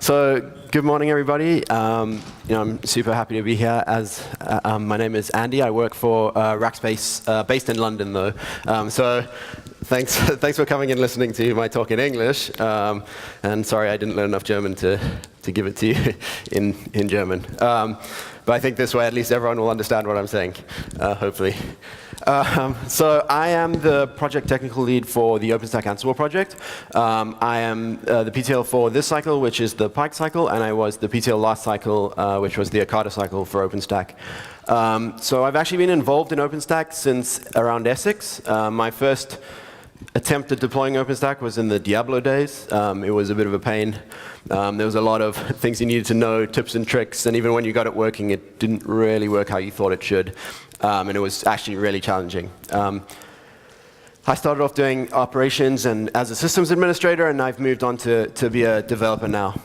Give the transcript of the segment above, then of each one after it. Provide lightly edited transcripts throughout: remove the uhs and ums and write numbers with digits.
So good morning, everybody. I'm super happy to be here. My name is Andy. I work for Rackspace, based in London, though. So thanks for coming and listening to my talk in English. And sorry, I didn't learn enough German to give it to you in German. But I think this way, at least everyone will understand what I'm saying, hopefully. So I am the project technical lead for the OpenStack-Ansible project. I am the PTL for this cycle, which is the Pike cycle, and I was the PTL last cycle, which was the Okada cycle for OpenStack. So I've actually been involved in OpenStack since around Essex. My first attempt at deploying OpenStack was in the Diablo days. It was a bit of a pain. There was a lot of things you needed to know, tips and tricks, and even when you got it working, it didn't really work how you thought it should. And it was actually really challenging. I started off doing operations and as a systems administrator, and I've moved on to be a developer now.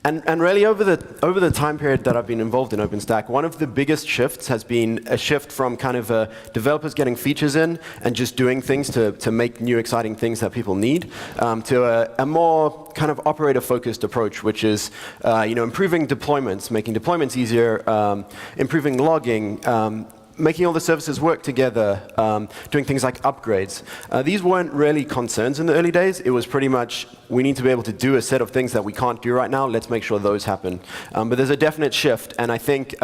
And really, over the time period that I've been involved in OpenStack, one of the biggest shifts has been a shift from kind of developers getting features in and just doing things to make new exciting things that people need, to a more kind of operator-focused approach, which is improving deployments, making deployments easier, improving logging, making all the services work together, doing things like upgrades. These weren't really concerns in the early days. It was pretty much, we need to be able to do a set of things that we can't do right now. Let's make sure those happen. But there's a definite shift, and I think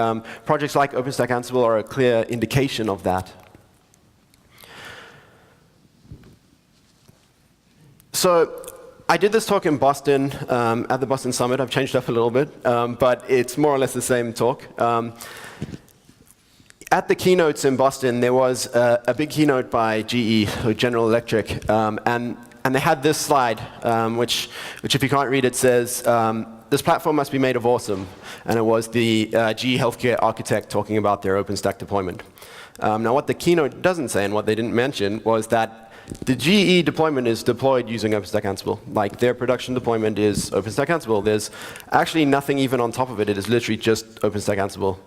projects like OpenStack-Ansible are a clear indication of that. So I did this talk in Boston at the Boston Summit. I've changed up a little bit, but it's more or less the same talk. At the keynotes in Boston, there was a big keynote by GE, or General Electric, and they had this slide, which if you can't read, it says, this platform must be made of awesome. And it was the GE healthcare architect talking about their OpenStack deployment. Now, what the keynote doesn't say, and what they didn't mention, was that the GE deployment is deployed using OpenStack-Ansible. Like, their production deployment is OpenStack-Ansible. There's actually nothing even on top of it. It is literally just OpenStack-Ansible.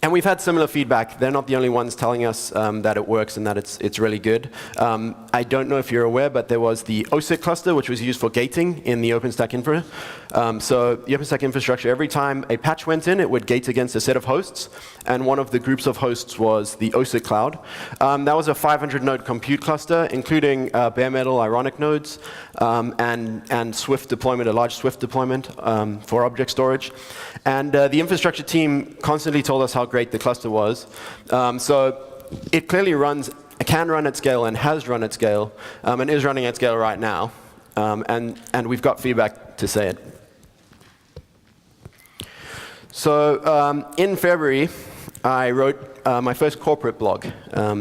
And we've had similar feedback. They're not the only ones telling us that it works and that it's really good. I don't know if you're aware, but there was the OSIC cluster, which was used for gating in the OpenStack infra. So the OpenStack infrastructure, every time a patch went in, it would gate against a set of hosts. And one of the groups of hosts was the OSIC cloud. That was a 500-node compute cluster, including bare metal Ironic nodes and Swift deployment, a large Swift deployment for object storage. And the infrastructure team constantly told us how great the cluster was. So it clearly can run at scale and has run at scale, and is running at scale right now. And we've got feedback to say it. So in February, I wrote my first corporate blog.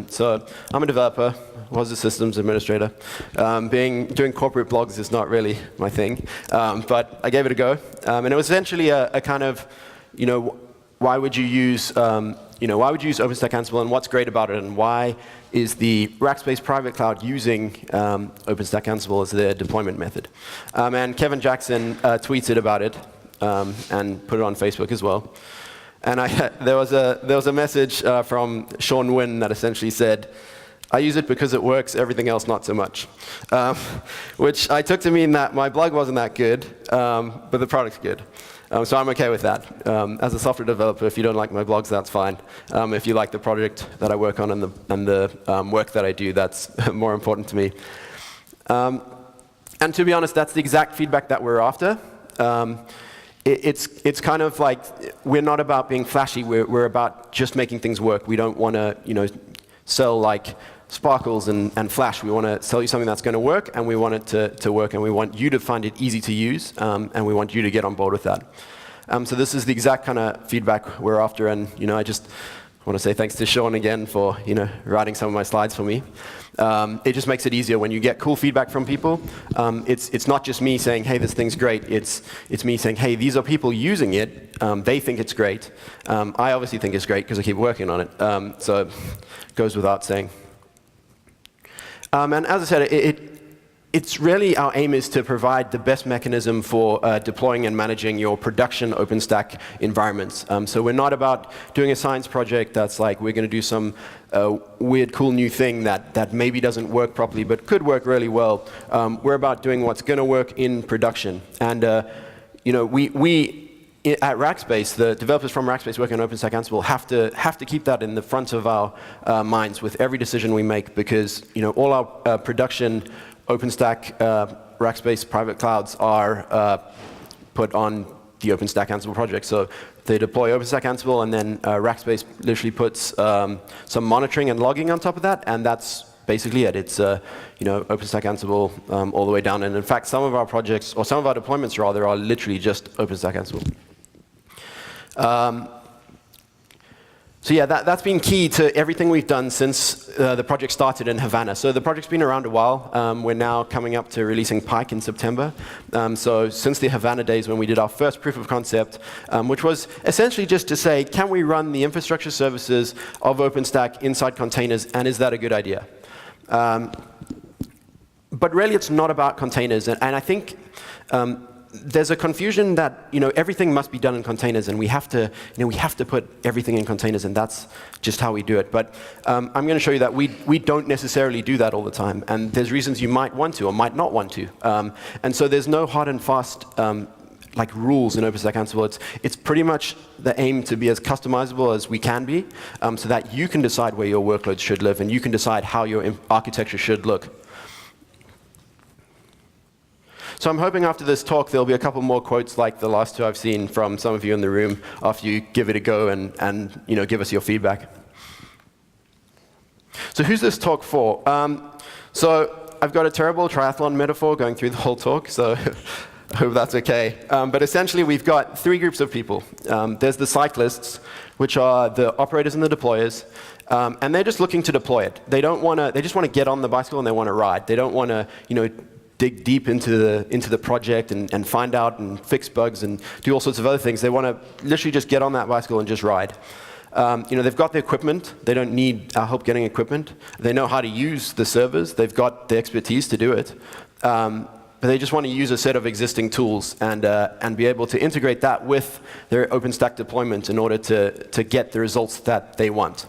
So I'm a developer, was a systems administrator. Doing corporate blogs is not really my thing, but I gave it a go. And it was essentially a kind of, why would you use OpenStack-Ansible, and what's great about it, and why is the Rackspace private cloud using OpenStack-Ansible as their deployment method? And Kevin Jackson tweeted about it and put it on Facebook as well. And there was a message from Sean Wynn that essentially said, I use it because it works, everything else not so much. Which I took to mean that my blog wasn't that good, but the product's good. So I'm OK with that. As a software developer, if you don't like my blogs, that's fine. If you like the project that I work on and the work that I do, that's more important to me. And to be honest, that's the exact feedback that we're after. It's kind of like, we're not about being flashy. We're about just making things work. We don't want to sell like sparkles and flash. We want to sell you something that's going to work, and we want it to work, and we want you to find it easy to use, and we want you to get on board with that. So this is the exact kind of feedback we're after, and I just want to say thanks to Sean again for writing some of my slides for me. It just makes it easier when you get cool feedback from people. It's not just me saying, hey, this thing's great. It's me saying, hey, these are people using it. They think it's great. I obviously think it's great because I keep working on it. So it goes without saying. And as I said, it's really our aim is to provide the best mechanism for deploying and managing your production OpenStack environments. So we're not about doing a science project that's like we're going to do some weird, cool new thing that maybe doesn't work properly but could work really well. We're about doing what's going to work in production. And we at Rackspace, the developers from Rackspace working on OpenStack-Ansible have to keep that in the front of our minds with every decision we make, because all our production OpenStack Rackspace private clouds are put on the OpenStack-Ansible project. So they deploy OpenStack-Ansible, and then Rackspace literally puts some monitoring and logging on top of that, and that's basically it. It's OpenStack-Ansible all the way down. And in fact, some of our projects, or some of our deployments rather, are literally just OpenStack-Ansible. So yeah, that's been key to everything we've done since the project started in Havana. So the project's been around a while. We're now coming up to releasing Pike in September. So since the Havana days when we did our first proof of concept, which was essentially just to say, can we run the infrastructure services of OpenStack inside containers, and is that a good idea? But really, it's not about containers. And I think there's a confusion that everything must be done in containers, and we have to put everything in containers, and that's just how we do it. But I'm going to show you that we don't necessarily do that all the time, and there's reasons you might want to or might not want to. And so there's no hard and fast like rules in OpenStack-Ansible. It's pretty much the aim to be as customizable as we can be, so that you can decide where your workloads should live, and you can decide how your architecture should look. So I'm hoping after this talk there'll be a couple more quotes like the last two I've seen from some of you in the room after you give it a go and give us your feedback. So who's this talk for? So I've got a terrible triathlon metaphor going through the whole talk, so I hope that's okay. But essentially we've got three groups of people. There's the cyclists, which are the operators and the deployers, and they're just looking to deploy it. They just want to get on the bicycle and they want to ride. They don't want to dig deep into the project and find out and fix bugs and do all sorts of other things. They want to literally just get on that bicycle and just ride. They've got the equipment. They don't need our help getting equipment. They know how to use the servers. They've got the expertise to do it. But they just want to use a set of existing tools and be able to integrate that with their OpenStack deployment in order to get the results that they want.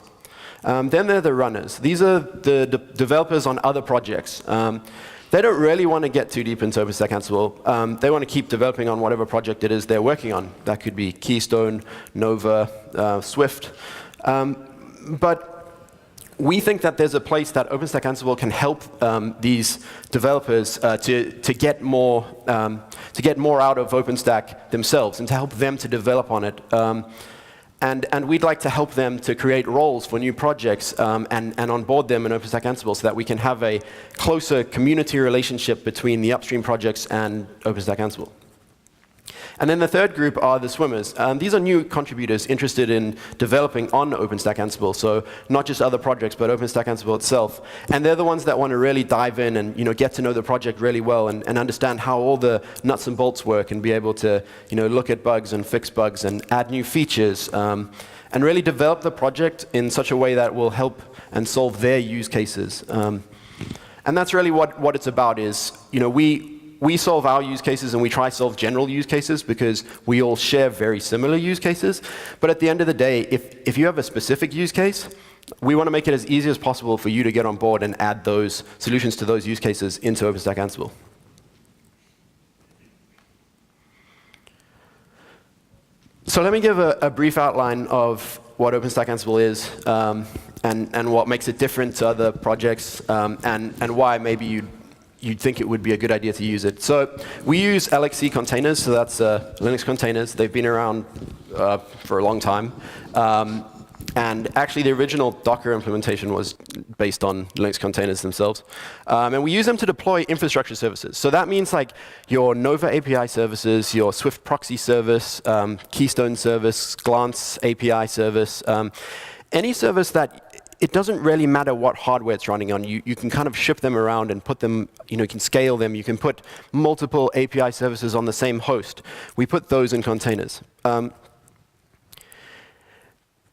Then there are the runners. These are the developers on other projects. They don't really want to get too deep into OpenStack-Ansible. They want to keep developing on whatever project it is they're working on. That could be Keystone, Nova, Swift. But we think that there's a place that OpenStack-Ansible can help these developers to get more out of OpenStack themselves and to help them to develop on it. And we'd like to help them to create roles for new projects and onboard them in OpenStack-Ansible so that we can have a closer community relationship between the upstream projects and OpenStack-Ansible. And then the third group are the swimmers. These are new contributors interested in developing on OpenStack-Ansible, so not just other projects, but OpenStack-Ansible itself. And they're the ones that want to really dive in and get to know the project really well and understand how all the nuts and bolts work and be able to look at bugs and fix bugs and add new features and really develop the project in such a way that will help and solve their use cases. And that's really what it's about is, we solve our use cases and we try to solve general use cases because we all share very similar use cases. But at the end of the day, if you have a specific use case, we want to make it as easy as possible for you to get on board and add those solutions to those use cases into OpenStack-Ansible. So let me give a brief outline of what OpenStack-Ansible is and what makes it different to other projects and why maybe you'd think it would be a good idea to use it. So we use LXC containers, so that's Linux containers. They've been around for a long time. And actually, the original Docker implementation was based on Linux containers themselves. And we use them to deploy infrastructure services. So that means like your Nova API services, your Swift proxy service, Keystone service, Glance API service, any service that it doesn't really matter what hardware it's running on. You can kind of ship them around and put them, you can scale them. You can put multiple API services on the same host. We put those in containers.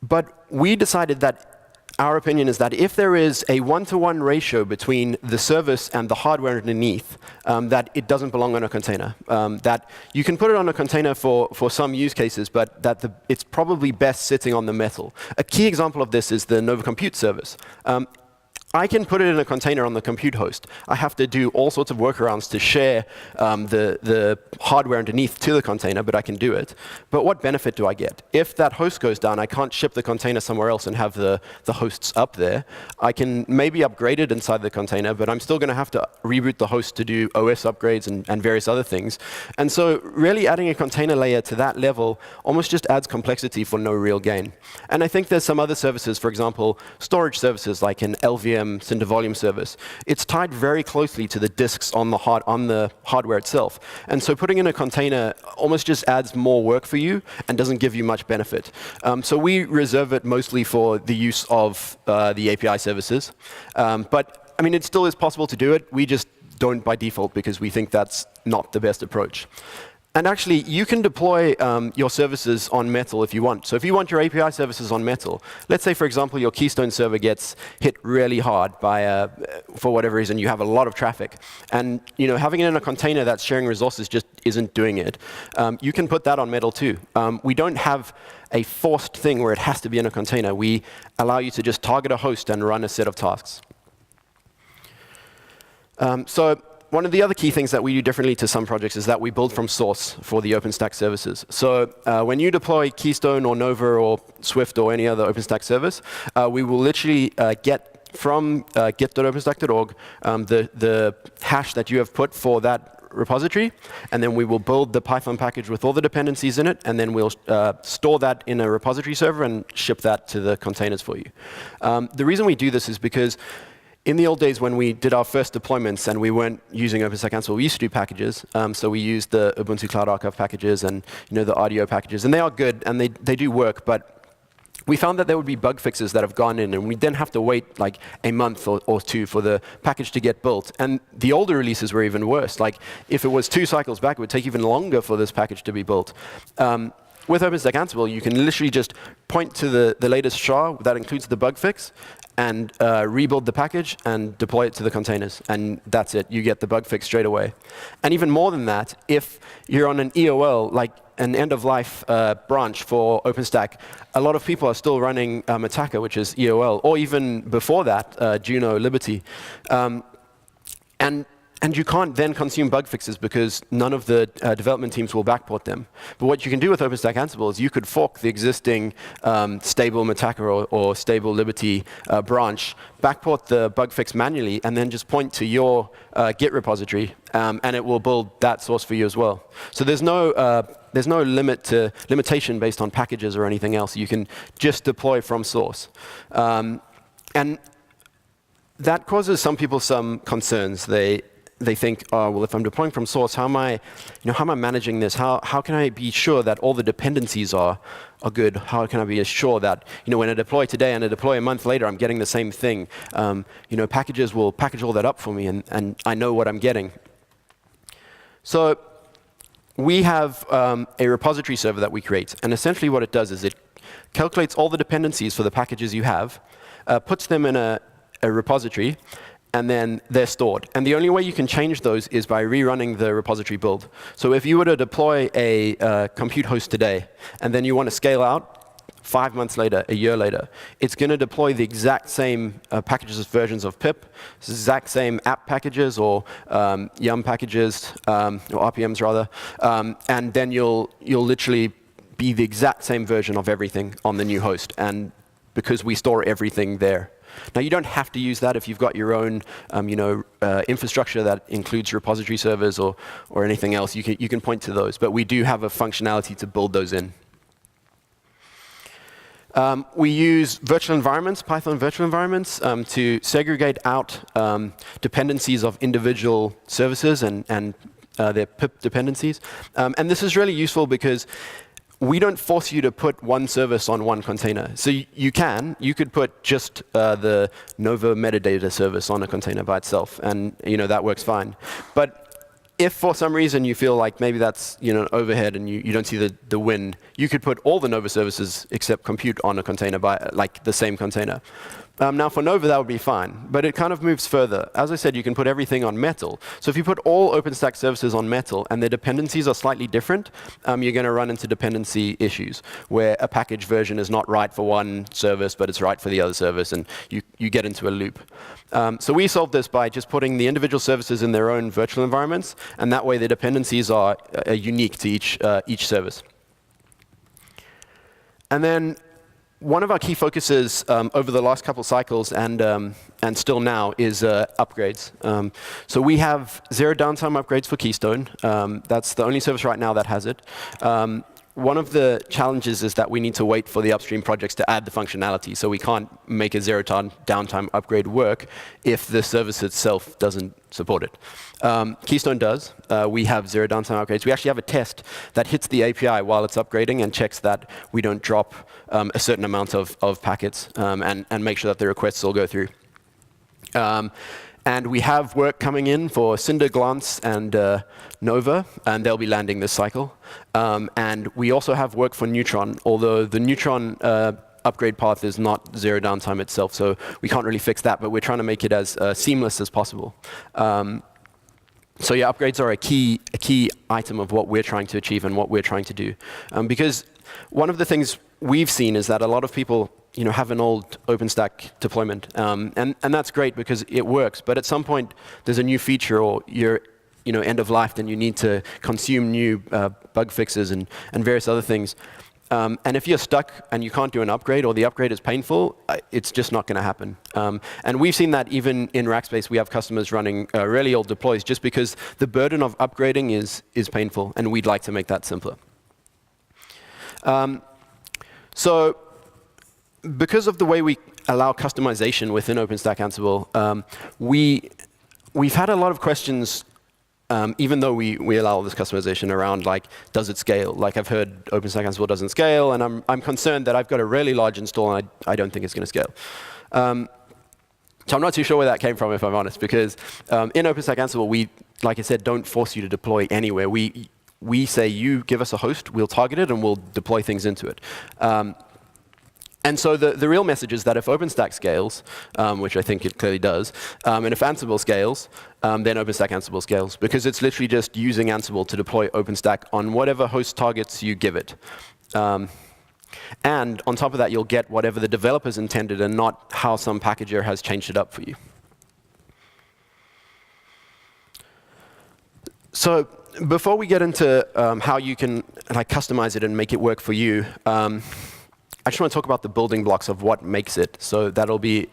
But we decided that our opinion is that if there is a one-to-one ratio between the service and the hardware underneath, that it doesn't belong on a container. That you can put it on a container for some use cases, but that it's probably best sitting on the metal. A key example of this is the Nova Compute service. I can put it in a container on the compute host. I have to do all sorts of workarounds to share the hardware underneath to the container, but I can do it. But what benefit do I get? If that host goes down, I can't ship the container somewhere else and have the hosts up there. I can maybe upgrade it inside the container, but I'm still going to have to reboot the host to do OS upgrades and various other things. And so really adding a container layer to that level almost just adds complexity for no real gain. And I think there's some other services, for example, storage services like an LVM Cinder volume service. It's tied very closely to the disks on the hardware itself. And so putting in a container almost just adds more work for you and doesn't give you much benefit. So we reserve it mostly for the use of the API services. But I mean, it still is possible to do it. We just don't by default because we think that's not the best approach. And actually, you can deploy your services on Metal if you want. So if you want your API services on Metal, let's say, for example, your Keystone server gets hit really hard by, for whatever reason, you have a lot of traffic. And having it in a container that's sharing resources just isn't doing it. You can put that on Metal too. We don't have a forced thing where it has to be in a container. We allow you to just target a host and run a set of tasks. So one of the other key things that we do differently to some projects is that we build from source for the OpenStack services. So when you deploy Keystone or Nova or Swift or any other OpenStack service, we will literally get from git.openstack.org the hash that you have put for that repository, and then we will build the Python package with all the dependencies in it, and then we'll store that in a repository server and ship that to the containers for you. The reason we do this is because in the old days when we did our first deployments and we weren't using OpenStack-Ansible, we used to do packages. So we used the Ubuntu Cloud Archive packages and the RDO packages. And they are good, and they do work. But we found that there would be bug fixes that have gone in, and we then have to wait like a month or two for the package to get built. And the older releases were even worse. Like if it was 2 cycles back, it would take even longer for this package to be built. With OpenStack-Ansible, you can literally just point to the latest SHA that includes the bug fix, and rebuild the package and deploy it to the containers. And that's it. You get the bug fix straight away. And even more than that, if you're on an EOL, like an end-of-life branch for OpenStack, a lot of people are still running Mataka, which is EOL, or even before that, Juno, Liberty. And you can't then consume bug fixes because none of the development teams will backport them. But what you can do with OpenStack-Ansible is you could fork the existing stable Mataka or stable Liberty branch, backport the bug fix manually, and then just point to your Git repository, and it will build that source for you as well. So there's no limitation based on packages or anything else. You can just deploy from source. And that causes some people some concerns. They think, oh, well, if I'm deploying from source, how am I managing this? How can I be sure that all the dependencies are good? How can I be sure that when I deploy today and I deploy a month later, I'm getting the same thing? Packages will package all that up for me, and I know what I'm getting. So we have a repository server that we create, and essentially what it does is it calculates all the dependencies for the packages you have, puts them in a repository, and then they're stored. And the only way you can change those is by rerunning the repository build. So if you were to deploy a compute host today, and then you want to scale out 5 months later, a year later, it's going to deploy the exact same packages, versions of pip, exact same app packages or yum packages, or RPMs rather, and then you'll literally be the exact same version of everything on the new host, and because we store everything there. Now, you don't have to use that if you've got your own infrastructure that includes repository servers or anything else. You can point to those, but we do have a functionality to build those in. We use virtual environments, Python virtual environments, to segregate out dependencies of individual services and their pip dependencies. And this is really useful because we don't force you to put one service on one container. So you could put just the Nova metadata service on a container by itself, and that works fine. But if for some reason you feel like maybe that's overhead and you don't see the win, you could put all the Nova services except compute on a container by the same container. Now for Nova, that would be fine, but it kind of moves further. As I said, you can put everything on Metal. So if you put all OpenStack services on Metal and their dependencies are slightly different, you're going to run into dependency issues where a package version is not right for one service, but it's right for the other service, and you get into a loop. So we solved this by just putting the individual services in their own virtual environments, and that way the dependencies are unique to each service. And then one of our key focuses over the last couple cycles and still now is upgrades. So we have zero downtime upgrades for Keystone. That's the only service right now that has it. One of the challenges is that we need to wait for the upstream projects to add the functionality. So we can't make a zero downtime upgrade work if the service itself doesn't support it. Keystone does. We have zero downtime upgrades. We actually have a test that hits the API while it's upgrading and checks that we don't drop a certain amount of packets and make sure that the requests all go through. And we have work coming in for Cinder, Glance, and Nova, and they'll be landing this cycle. And we also have work for Neutron, although the Neutron upgrade path is not zero downtime itself, so we can't really fix that, but we're trying to make it as seamless as possible. So yeah, upgrades are a key item of what we're trying to achieve and what we're trying to do. Because one of the things we've seen is that a lot of people have an old OpenStack deployment. And that's great because it works. But at some point, there's a new feature or you're end of life, then you need to consume new bug fixes and various other things. And if you're stuck and you can't do an upgrade or the upgrade is painful, it's just not going to happen. And we've seen that even in Rackspace, we have customers running really old deploys just because the burden of upgrading is painful, and we'd like to make that simpler. So because of the way we allow customization within OpenStack-Ansible, we've had a lot of questions, even though we allow all this customization around, like, does it scale? Like, I've heard OpenStack-Ansible doesn't scale, and I'm concerned that I've got a really large install, and I don't think it's going to scale. So I'm not too sure where that came from, if I'm honest, because in OpenStack-Ansible, we, like I said, don't force you to deploy anywhere. We say, you give us a host, we'll target it, and we'll deploy things into it. And so the real message is that if OpenStack scales, which I think it clearly does, and if Ansible scales, then OpenStack-Ansible scales, because it's literally just using Ansible to deploy OpenStack on whatever host targets you give it. And on top of that, you'll get whatever the developers intended and not how some packager has changed it up for you. So before we get into how you can customize it and make it work for you, I just want to talk about the building blocks of what makes it. So that'll be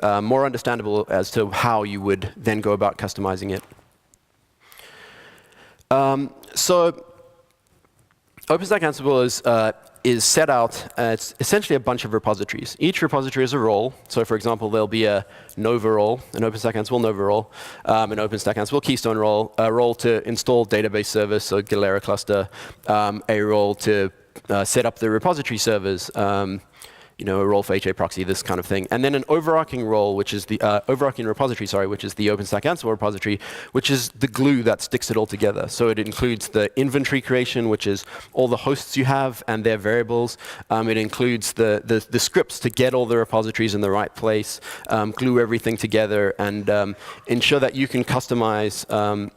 more understandable as to how you would then go about customizing it. So OpenStack-Ansible is set out, it's essentially a bunch of repositories. Each repository is a role. So for example, there'll be a Nova role, an OpenStack-Ansible Nova role, an OpenStack-Ansible Keystone role, a role to install database service, so Galera cluster, a role to set up the repository servers, a role for HA proxy, this kind of thing. And then an overarching role, which is the overarching repository, sorry, which is the OpenStack-Ansible repository, which is the glue that sticks it all together. So it includes the inventory creation, which is all the hosts you have and their variables. It includes the scripts to get all the repositories in the right place, glue everything together, and ensure that you can customize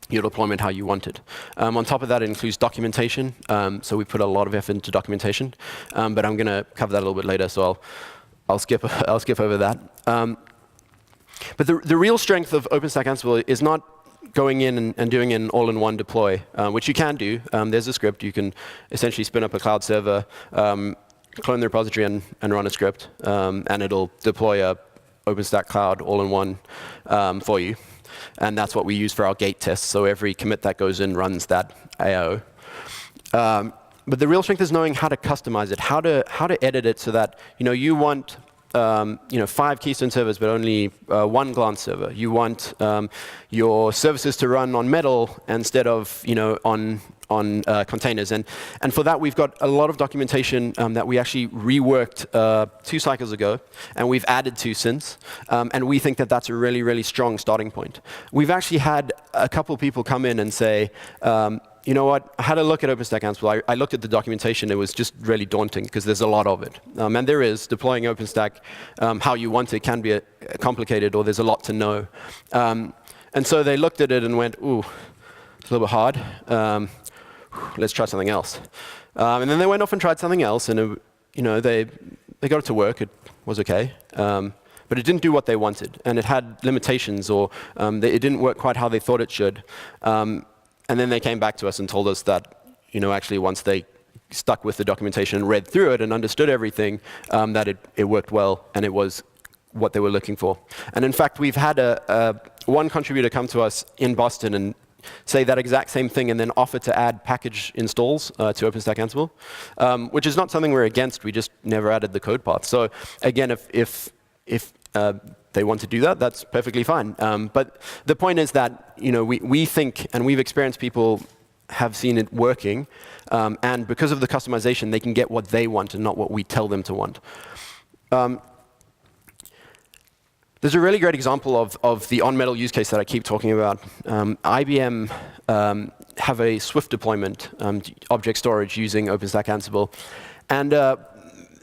your deployment how you want it. On top of that, it includes documentation. So we put a lot of effort into documentation, but I'm going to cover that a little bit later, so I'll skip over that. But the real strength of OpenStack-Ansible is not going in and doing an all-in-one deploy, which you can do. There's a script. You can essentially spin up a cloud server, clone the repository, and run a script, and it'll deploy a OpenStack Cloud all-in-one for you. And that's what we use for our gate tests. So every commit that goes in runs that AO. But the real strength is knowing how to customize it, how to edit it so that you want 5 Keystone servers, but only 1 Glance server. You want your services to run on Metal instead of on containers. And for that, we've got a lot of documentation that we actually reworked 2 cycles ago, and we've added to since. And we think that that's a really, really strong starting point. We've actually had a couple people come in and say, you know what? I had a look at OpenStack-Ansible. I looked at the documentation. It was just really daunting because there's a lot of it. And there is. Deploying OpenStack how you want it can be complicated, or there's a lot to know. And so they looked at it and went, ooh, it's a little bit hard. Let's try something else. And then they went off and tried something else, and they got it to work. It was okay. But it didn't do what they wanted, and it had limitations, or it didn't work quite how they thought it should. And then they came back to us and told us that, actually once they stuck with the documentation and read through it and understood everything, that it worked well and it was what they were looking for. And in fact, we've had one contributor come to us in Boston and say that exact same thing and then offer to add package installs to OpenStack-Ansible, which is not something we're against. We just never added the code path. So again, if they want to do that, that's perfectly fine. But the point is that we think, and we've experienced people have seen it working, and because of the customization, they can get what they want and not what we tell them to want. There's a really great example of the on-metal use case that I keep talking about. IBM have a Swift deployment, object storage using OpenStack-Ansible, and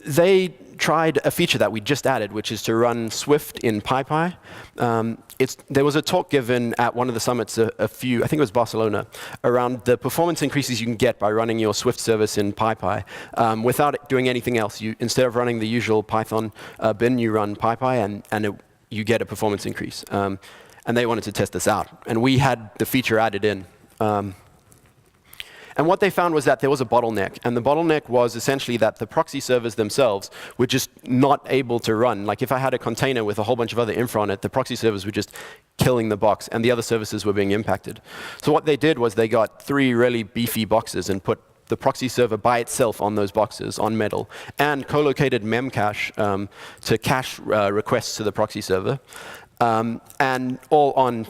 they tried a feature that we just added, which is to run Swift in PyPy. There was a talk given at one of the summits I think it was Barcelona, around the performance increases you can get by running your Swift service in PyPy without doing anything else. Instead of running the usual Python bin, you run PyPy, and you get a performance increase. And they wanted to test this out. And we had the feature added in. And what they found was that there was a bottleneck. And the bottleneck was essentially that the proxy servers themselves were just not able to run. Like if I had a container with a whole bunch of other infra on it, the proxy servers were just killing the box, and the other services were being impacted. So what they did was they got 3 really beefy boxes and put the proxy server by itself on those boxes on metal, and co-located memcache to cache requests to the proxy server, and all on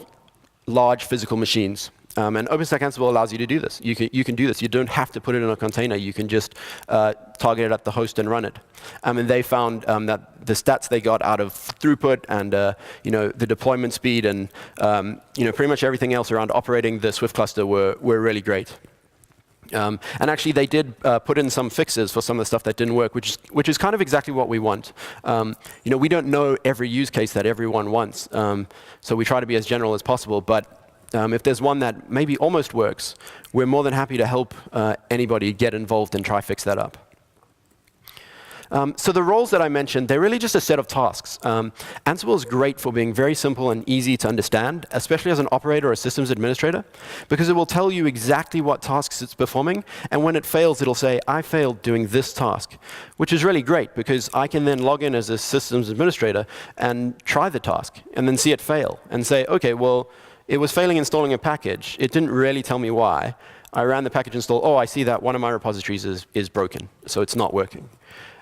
large physical machines. And OpenStack-Ansible allows you to do this. You can do this. You don't have to put it in a container. You can just target it at the host and run it. And they found that the stats they got out of throughput and the deployment speed and pretty much everything else around operating the Swift cluster were really great. And actually, they did put in some fixes for some of the stuff that didn't work, which is kind of exactly what we want. We don't know every use case that everyone wants, so we try to be as general as possible. But if there's one that maybe almost works, we're more than happy to help anybody get involved and try fix that up. So the roles that I mentioned, they're really just a set of tasks. Ansible is great for being very simple and easy to understand, especially as an operator or a systems administrator, because it will tell you exactly what tasks it's performing, and when it fails, it'll say, I failed doing this task, which is really great, because I can then log in as a systems administrator and try the task, and then see it fail, and say, OK, well, it was failing installing a package. It didn't really tell me why. I ran the package install. Oh, I see that one of my repositories is broken, so it's not working.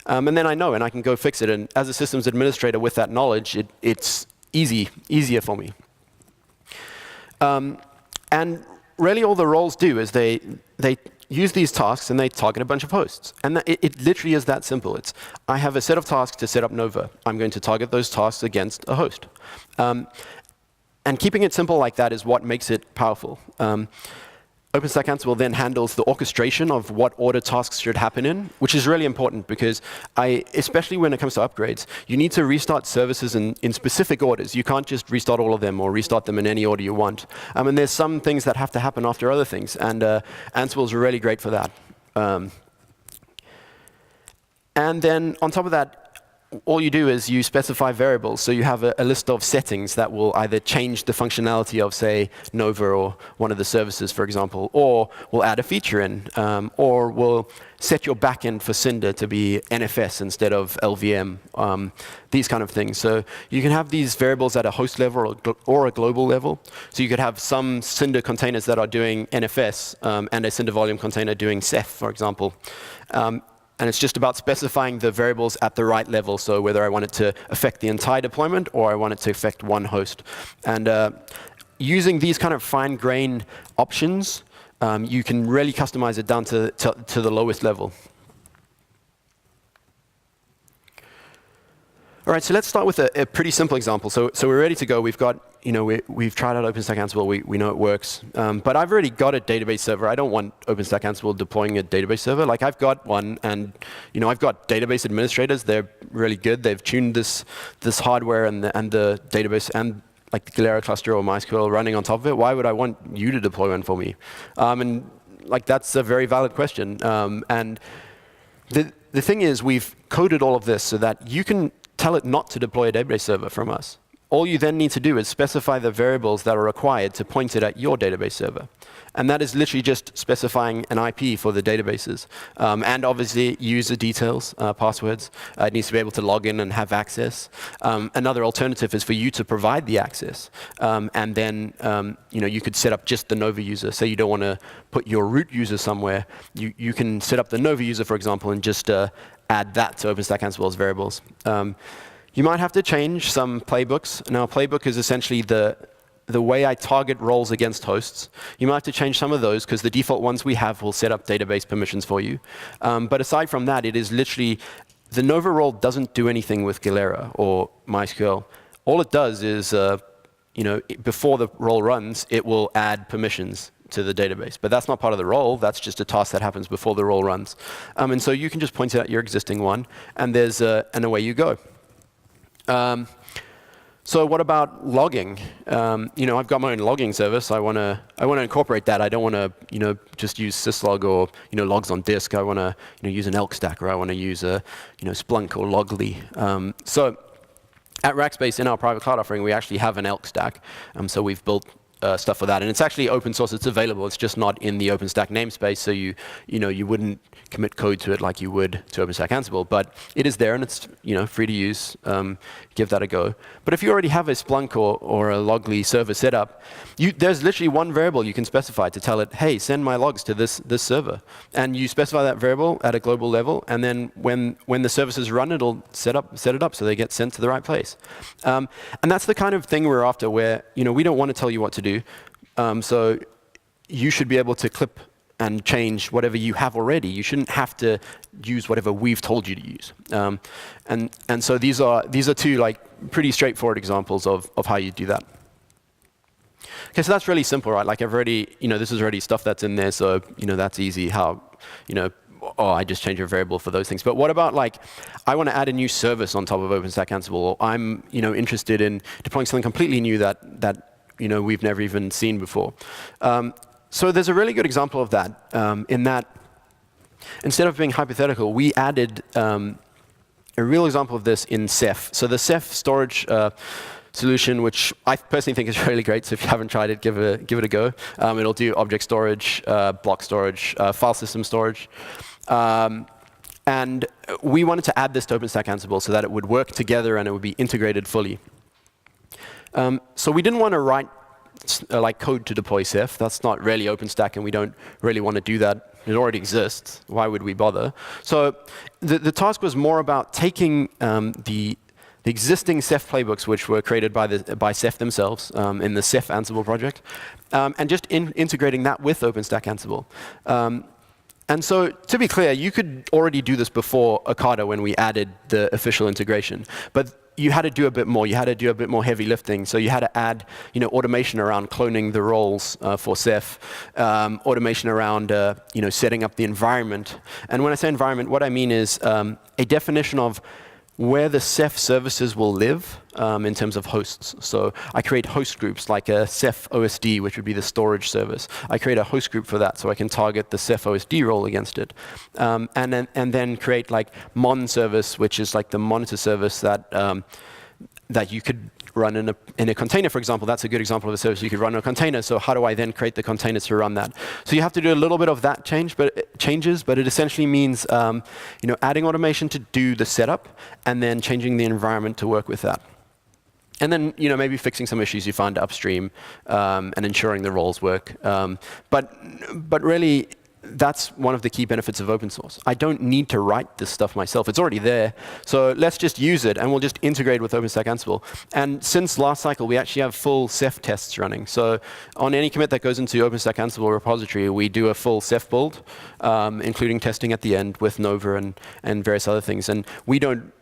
And then I know, and I can go fix it. And as a systems administrator with that knowledge, it's easier for me. And really all the roles do is they use these tasks and they target a bunch of hosts. And it literally is that simple. I have a set of tasks to set up Nova. I'm going to target those tasks against a host. And keeping it simple like that is what makes it powerful. OpenStack-Ansible then handles the orchestration of what order tasks should happen in, which is really important because especially when it comes to upgrades, you need to restart services in specific orders. You can't just restart all of them or restart them in any order you want. And there's some things that have to happen after other things, and Ansible is really great for that. And then on top of that, all you do is you specify variables. So you have a list of settings that will either change the functionality of, say, Nova or one of the services, for example, or will add a feature in, or will set your backend for Cinder to be NFS instead of LVM, these kind of things. So you can have these variables at a host level or a global level. So you could have some Cinder containers that are doing NFS and a Cinder volume container doing Ceph, for example. And it's just about specifying the variables at the right level, so whether I want it to affect the entire deployment or I want it to affect one host. And using these kind of fine-grained options, you can really customize it down to the lowest level. All All right, so let's start with a pretty simple example. So we're ready to go. We've got, we've tried out OpenStack-Ansible. We know it works. But I've already got a database server. I don't want OpenStack-Ansible deploying a database server. Like I've got one, and I've got database administrators. They're really good. They've tuned this hardware and the database and like the Galera cluster or MySQL running on top of it. Why would I want you to deploy one for me? And like that's a very valid question. And the thing is, we've coded all of this so that you can tell it not to deploy a database server from us. All you then need to do is specify the variables that are required to point it at your database server. And that is literally just specifying an IP for the databases. And obviously, user details, passwords. It needs to be able to log in and have access. Another alternative is for you to provide the access. And then you could set up just the Nova user. Say you don't want to put your root user somewhere. You can set up the Nova user, for example, and just add that to OpenStack-Ansible's variables. You might have to change some playbooks. Now, a playbook is essentially the way I target roles against hosts. You might have to change some of those, because the default ones we have will set up database permissions for you. But aside from that, it is literally, the Nova role doesn't do anything with Galera or MySQL. All it does is, before the role runs, it will add permissions to the database. But that's not part of the role. That's just a task that happens before the role runs. And so you can just point it at your existing one, and and away you go. So what about logging? I've got my own logging service. I want to incorporate that. I don't want to just use syslog or logs on disk. I want to use an elk stack, or I want to use a Splunk or Loggly. So at Rackspace, in our private cloud offering, we actually have an elk stack. So we've built stuff for that, and it's actually open source. It's available. It's just not in the OpenStack namespace, so you wouldn't commit code to it like you would to OpenStack-Ansible. But it is there, and it's free to use. Give that a go. But if you already have a Splunk or a Loggly server set up, there's literally one variable you can specify to tell it, hey, send my logs to this server, and you specify that variable at a global level, and then when the services run, it'll set it up so they get sent to the right place. And that's the kind of thing we're after, where we don't want to tell you what to do. So you should be able to clip and change whatever you have already. You shouldn't have to use whatever we've told you to use. And so these are two pretty straightforward examples of how you do that. Okay, so that's really simple, right? Like I've already, this is already stuff that's in there, so that's easy. How, I just change a variable for those things. But what about I want to add a new service on top of OpenStack-Ansible, or I'm interested in deploying something completely new that we've never even seen before. So there's a really good example of that, in that instead of being hypothetical, we added a real example of this in Ceph. So the Ceph storage solution, which I personally think is really great, so if you haven't tried it, give it a go. It'll do object storage, block storage, file system storage. And we wanted to add this to OpenStack-Ansible so that it would work together and it would be integrated fully. So we didn't want to write code to deploy Ceph. That's not really OpenStack, and we don't really want to do that. It already exists. Why would we bother? So the task was more about taking the existing Ceph playbooks, which were created by Ceph themselves in the Ceph Ansible project, and just integrating that with OpenStack-Ansible. And so, to be clear, you could already do this before Okada when we added the official integration. But you had to do a bit more. You had to do a bit more heavy lifting. So you had to add, automation around cloning the roles for Ceph, automation around, setting up the environment. And when I say environment, what I mean is a definition of where the Ceph services will live in terms of hosts. So I create host groups like a Ceph OSD, which would be the storage service. I create a host group for that, so I can target the Ceph OSD role against it. And then create Mon service, which is the monitor service that you could run in a container, for example. That's a good example of a service you could run in a container. So how do I then create the container to run that? So you have to do a little bit of that changes, but it essentially means adding automation to do the setup, and then changing the environment to work with that. And then maybe fixing some issues you find upstream, and ensuring the roles work. But really, that's one of the key benefits of open source. I don't need to write this stuff myself. It's already there. So let's just use it, and we'll just integrate with OpenStack-Ansible. And since last cycle, we actually have full Ceph tests running. So on any commit that goes into OpenStack-Ansible repository, we do a full Ceph build, including testing at the end with Nova and various other things. And we don't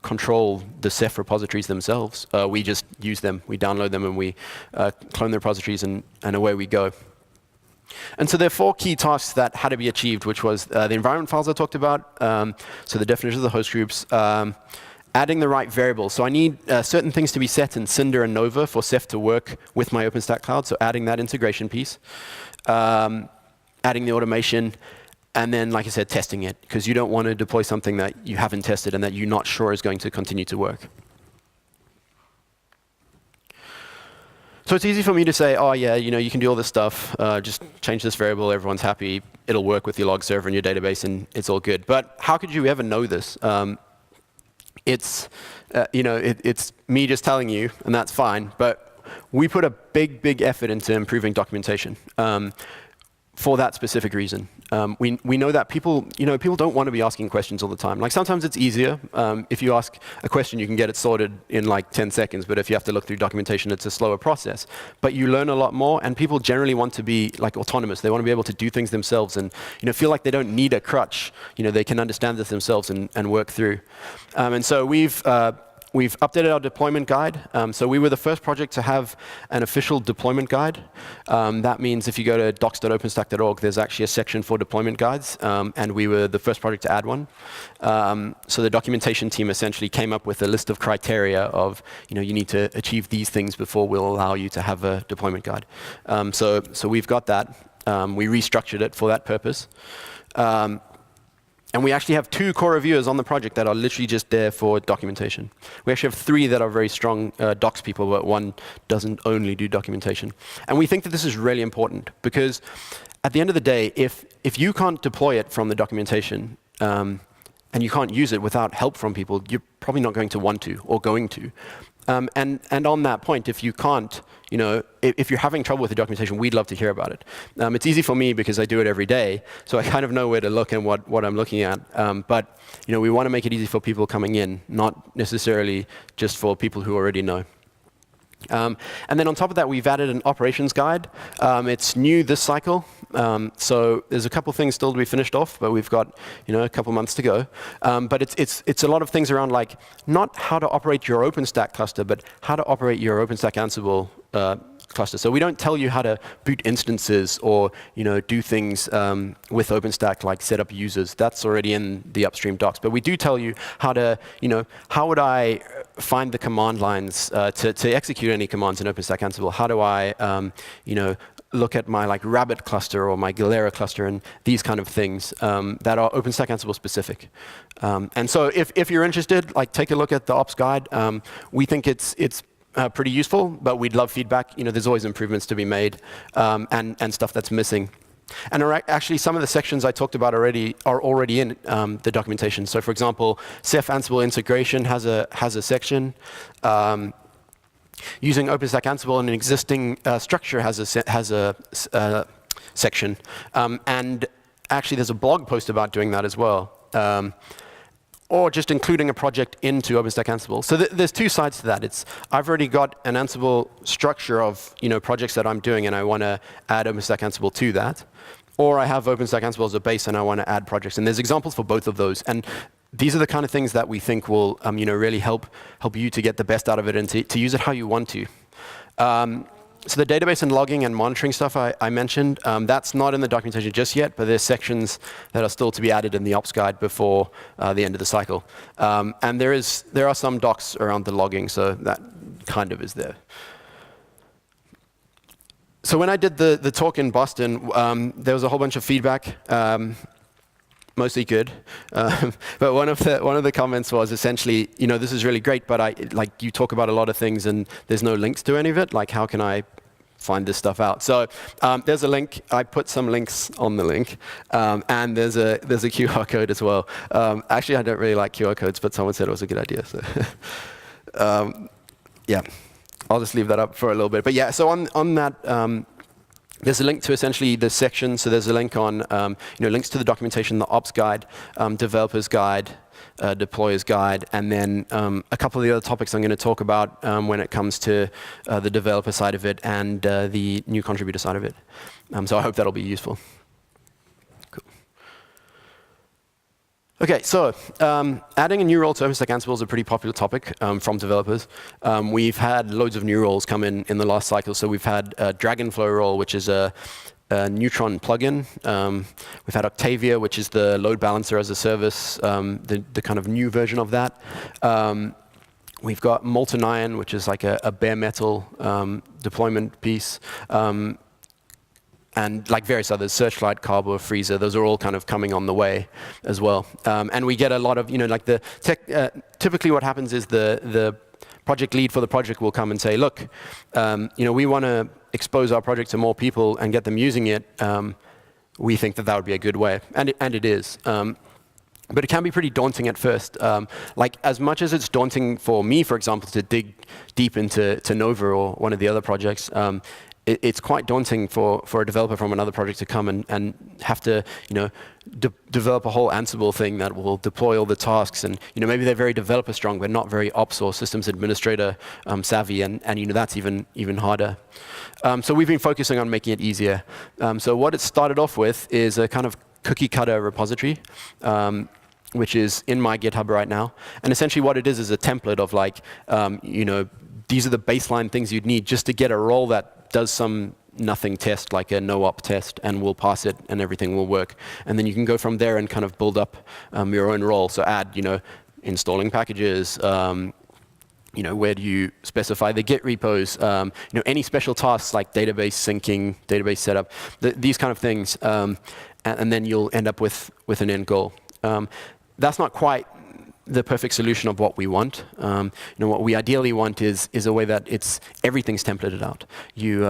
control the Ceph repositories themselves. We just use them, we download them, and we clone the repositories, and away we go. And so there are 4 key tasks that had to be achieved, which was the environment files I talked about, so the definition of the host groups, adding the right variables. So I need certain things to be set in Cinder and Nova for Ceph to work with my OpenStack cloud, so adding that integration piece, adding the automation, and then, like I said, testing it, because you don't want to deploy something that you haven't tested and that you're not sure is going to continue to work. So it's easy for me to say, oh yeah, you can do all this stuff, just change this variable, everyone's happy, it'll work with your log server and your database, and it's all good. But how could you ever know this? It's me just telling you, and that's fine, but we put a big effort into improving documentation. For that specific reason. We know that people don't want to be asking questions all the time. Like sometimes it's easier. If you ask a question, you can get it sorted in like 10 seconds, but if you have to look through documentation, it's a slower process. But you learn a lot more, and people generally want to be like autonomous. They want to be able to do things themselves and feel like they don't need a crutch. They can understand this themselves and work through. And so we've updated our deployment guide. So we were the first project to have an official deployment guide. That means if you go to docs.openstack.org, there's actually a section for deployment guides, and we were the first project to add one. So the documentation team essentially came up with a list of criteria of, you need to achieve these things before we'll allow you to have a deployment guide. So we've got that. We restructured it for that purpose. And we actually have 2 core reviewers on the project that are literally just there for documentation. We actually have 3 that are very strong docs people, but 1 doesn't only do documentation. And we think that this is really important, because at the end of the day, if you can't deploy it from the documentation, and you can't use it without help from people, you're probably not going to want to or going to. And on that point, if you can't, if you're having trouble with the documentation, we'd love to hear about it. It's easy for me because I do it every day, so I kind of know where to look and what I'm looking at. But we want to make it easy for people coming in, not necessarily just for people who already know. And then on top of that, we've added an operations guide. It's new this cycle, so there's a couple things still to be finished off, but we've got a couple months to go. But it's a lot of things around like not how to operate your OpenStack cluster, but how to operate your OpenStack-Ansible cluster. So we don't tell you how to boot instances or do things with OpenStack, like set up users. That's already in the upstream docs. But we do tell you how to how would I find the command lines to execute any commands in OpenStack-Ansible? How do I look at my Rabbit cluster or my Galera cluster and these kind of things that are OpenStack-Ansible specific. And so if you're interested, take a look at the ops guide. We think it's pretty useful, but we'd love feedback. There's always improvements to be made and stuff that's missing. And actually, some of the sections I talked about already are already in the documentation. So, for example, Ceph-Ansible integration has a section. Using OpenStack-Ansible in an existing structure has a section. And actually, there's a blog post about doing that as well. Or just including a project into OpenStack-Ansible. So there's 2 sides to that. I've already got an Ansible structure of projects that I'm doing, and I want to add OpenStack-Ansible to that. Or I have OpenStack-Ansible as a base, and I want to add projects. And there's examples for both of those. And these are the kind of things that we think will really help you to get the best out of it and to use it how you want to. So the database and logging and monitoring stuff I mentioned, that's not in the documentation just yet, but there's sections that are still to be added in the ops guide before the end of the cycle. And there are some docs around the logging, so that kind of is there. So when I did the talk in Boston, there was a whole bunch of feedback. Mostly good, but one of the comments was essentially, this is really great, but you talk about a lot of things and there's no links to any of it. How can I find this stuff out? So there's a link. I put some links on the link, and there's a QR code as well. Actually, I don't really like QR codes, but someone said it was a good idea. So yeah, I'll just leave that up for a little bit. But yeah, so on that. There's a link to essentially the section. So there's a link on links to the documentation, the ops guide, developers guide, deployers guide, and then a couple of the other topics I'm going to talk about when it comes to the developer side of it and the new contributor side of it. So I hope that'll be useful. Cool. Okay, so adding a new role to OpenStack-Ansible is a pretty popular topic from developers. We've had loads of new roles come in the last cycle. So we've had a Dragonflow role, which is a Neutron plugin. We've had Octavia, which is the load balancer as a service, the kind of new version of that. We've got Molten Iron, which is like a bare metal deployment piece. And like various others, Searchlight, Carbo, Freezer, those are all kind of coming on the way as well. And we get a lot of, like the tech, typically what happens is the project lead for the project will come and say, look, we want to expose our project to more people and get them using it. We think that would be a good way, and it is. But it can be pretty daunting at first. Like as much as it's daunting for me, for example, to dig deep into Nova or one of the other projects, it's quite daunting for a developer from another project to come and have to, develop a whole Ansible thing that will deploy all the tasks. And maybe they're very developer strong, but not very ops or systems administrator savvy. And that's even harder. So we've been focusing on making it easier. So what it started off with is a kind of cookie cutter repository, which is in my GitHub right now. And essentially what it is a template of like, these are the baseline things you'd need just to get a role that does some nothing test, like a no-op test, and we'll pass it, and everything will work. And then you can go from there and kind of build up your own role. So add, installing packages, where do you specify the Git repos, any special tasks like database syncing, database setup, these kind of things, and then you'll end up with an end goal. That's not quite the perfect solution of what we want. What we ideally want is a way that everything's templated out. You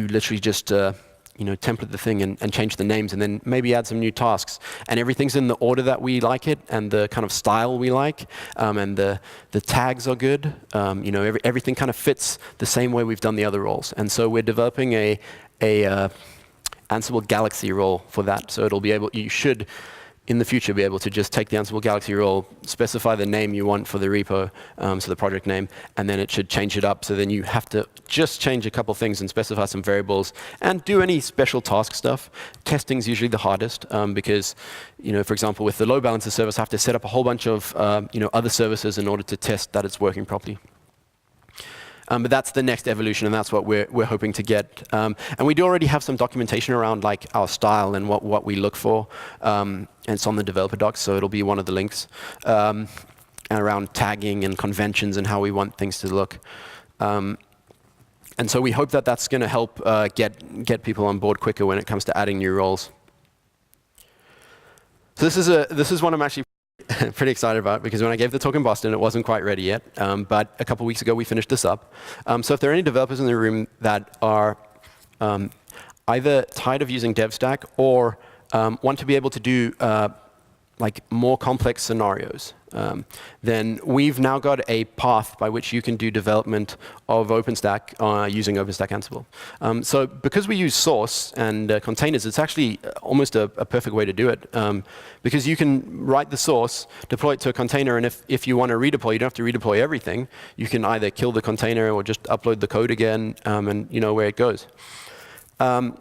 literally just template the thing and change the names, and then maybe add some new tasks. And everything's in the order that we like it, and the kind of style we like, and the tags are good. Everything kind of fits the same way we've done the other roles. And so we're developing a Ansible Galaxy role for that. So you should in the future be able to just take the Ansible Galaxy role, specify the name you want for the repo, so the project name, and then it should change it up. So then you have to just change a couple things and specify some variables and do any special task stuff. Testing's usually the hardest because, for example, with the load balancer service, I have to set up a whole bunch of other services in order to test that it's working properly. But that's the next evolution, and that's what we're hoping to get. And we do already have some documentation around like our style and what we look for. And it's on the developer docs, so it'll be one of the links. And around tagging and conventions and how we want things to look. And so we hope that that's going to help get people on board quicker when it comes to adding new roles. So this is one I'm actually pretty excited about, because when I gave the talk in Boston, it wasn't quite ready yet. But a couple weeks ago, we finished this up. So if there are any developers in the room that are either tired of using DevStack or want to be able to do like more complex scenarios, then we've now got a path by which you can do development of OpenStack using OpenStack-Ansible. So because we use source and containers, it's actually almost a perfect way to do it. Because you can write the source, deploy it to a container, and if you want to redeploy, you don't have to redeploy everything. You can either kill the container or just upload the code again, and you know where it goes. And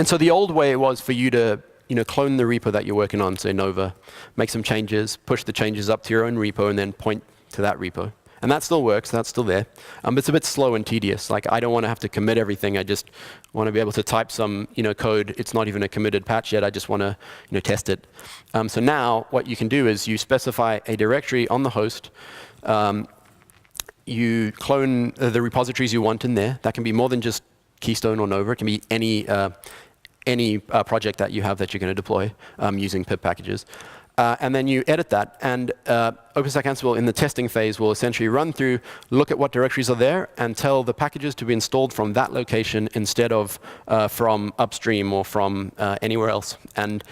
so the old way was for you to clone the repo that you're working on, say Nova, make some changes, push the changes up to your own repo, and then point to that repo. And that still works, that's still there. But it's a bit slow and tedious. Like, I don't want to have to commit everything. I just want to be able to type some code. It's not even a committed patch yet. I just want to test it. So now what you can do is you specify a directory on the host. You clone the repositories you want in there. That can be more than just Keystone or Nova. It can be any project that you have that you're going to deploy using pip packages. And then you edit that, and OpenStack-Ansible in the testing phase will essentially run through, look at what directories are there, and tell the packages to be installed from that location instead of from upstream or from anywhere else. And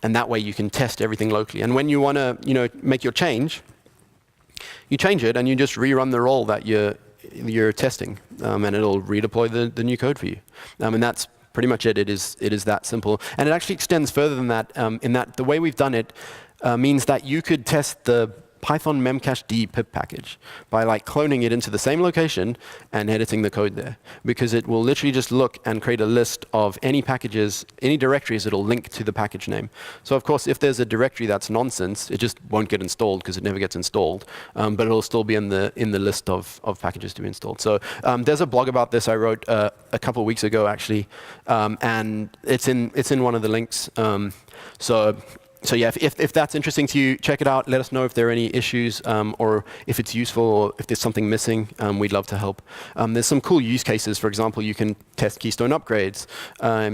that way you can test everything locally. And when you want to make your change, you change it, and you just rerun the role that you're testing, and it'll redeploy the new code for you. And that's pretty much it. It is that simple. And it actually extends further than that, in that the way we've done it means that you could test the Python memcached pip package by like cloning it into the same location and editing the code there, because it will literally just look and create a list of any packages, any directories that'll link to the package name. So of course, if there's a directory that's nonsense, it just won't get installed because it never gets installed, but it'll still be in the list of packages to be installed. So there's a blog about this I wrote a couple of weeks ago actually, and it's in one of the links. So yeah, if that's interesting to you, check it out. Let us know if there are any issues or if it's useful or if there's something missing. We'd love to help. There's some cool use cases. For example, you can test Keystone upgrades.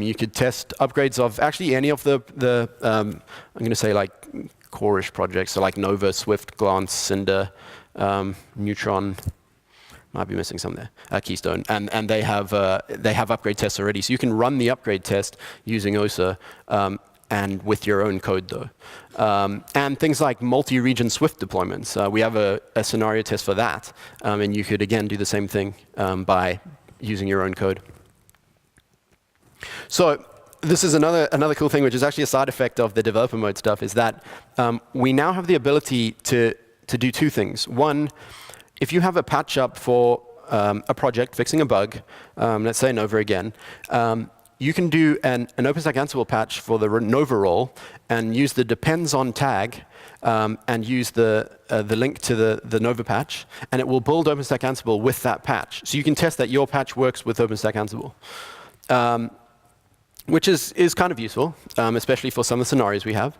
You could test upgrades of actually any of the I'm going to say like core-ish projects, so like Nova, Swift, Glance, Cinder, Neutron. Might be missing some there. Keystone, and they have upgrade tests already. So you can run the upgrade test using OSA. And with your own code, though. And things like multi-region Swift deployments. We have a scenario test for that. And you could, again, do the same thing by using your own code. So this is another cool thing, which is actually a side effect of the developer mode stuff, is that we now have the ability to do two things. One, if you have a patch up for a project fixing a bug, let's say Nova again, you can do an OpenStack-Ansible patch for the Nova role and use the depends on tag and use the link to the Nova patch, and it will build OpenStack-Ansible with that patch. So you can test that your patch works with OpenStack-Ansible, which is kind of useful, especially for some of the scenarios we have.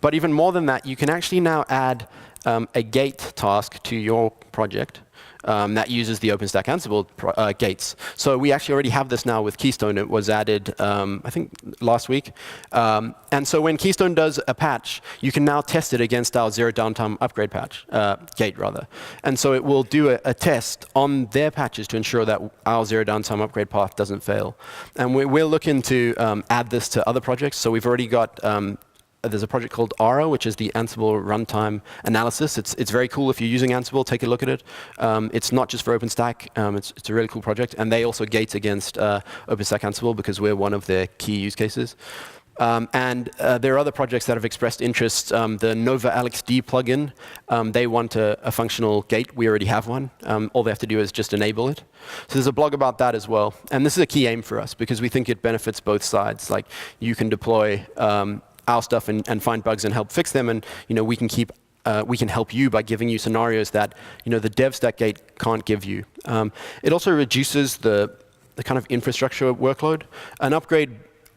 But even more than that, you can actually now add a gate task to your project. That uses the OpenStack-Ansible gates. So we actually already have this now with Keystone. It was added, I think, last week. And so when Keystone does a patch, you can now test it against our zero downtime upgrade patch, gate rather. And so it will do a test on their patches to ensure that our zero downtime upgrade path doesn't fail. And we're looking to add this to other projects. So we've already got there's a project called Ara, which is the Ansible runtime analysis. It's very cool if you're using Ansible. Take a look at it. It's not just for OpenStack. It's a really cool project. And they also gate against OpenStack-Ansible because we're one of their key use cases. And there are other projects that have expressed interest. The Nova LXD plugin, they want a functional gate. We already have one. All they have to do is just enable it. So there's a blog about that as well. And this is a key aim for us because we think it benefits both sides. Like you can deploy our stuff and find bugs and help fix them, and we can help you by giving you scenarios that the dev stack gate can't give you. It also reduces the kind of infrastructure workload. An upgrade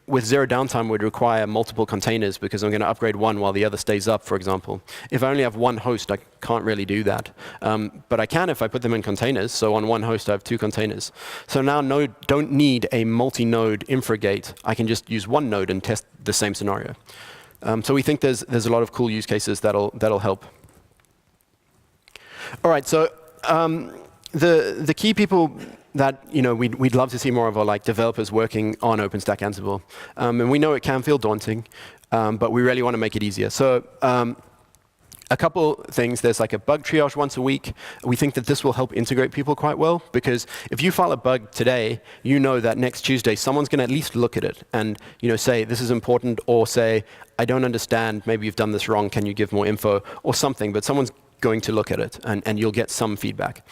with zero downtime would require multiple containers because I'm going to upgrade one while the other stays up, for example. If I only have one host, I can't really do that. But I can if I put them in containers. So on one host, I have two containers. So now don't need a multi-node infra gate. I can just use one node and test the same scenario. So we think there's a lot of cool use cases that'll help. All right, so the key people that we'd love to see more of are like developers working on OpenStack-Ansible. And we know it can feel daunting, but we really want to make it easier. So a couple things. There's like a bug triage once a week. We think that this will help integrate people quite well, because if you file a bug today, you know that next Tuesday someone's going to at least look at it and say this is important, or say I don't understand, maybe you've done this wrong, can you give more info, or something. But someone's going to look at it, and you'll get some feedback.